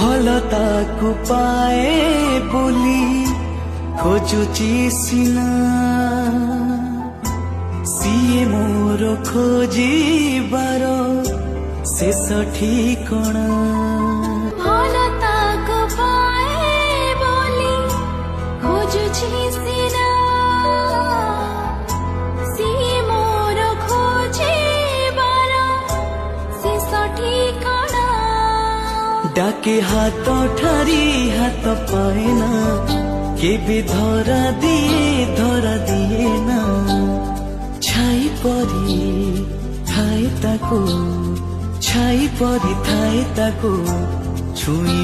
ଭଲ ତାକୁ ପାଏ ବୋଲି ଖୋଜୁଛି ସିନା, ସିଏ ମୋର ଖୋଜିବାର ଶେଷ ଠିକଣା। ଭଲ ତାକୁ ପାଏ ବୋଲି ଖୋଜୁଛି ସିନା, ସିଏ ମୋର ଖୋଜିବାର ଶେଷ ଠିକଣା। ডাকে হাত ঠারি হাত পায় না, কেবে ধরা দিয়ে না। ছাই পরি ঠাই তাকো, ছাই পরি ঠাই তাকো ছুঁই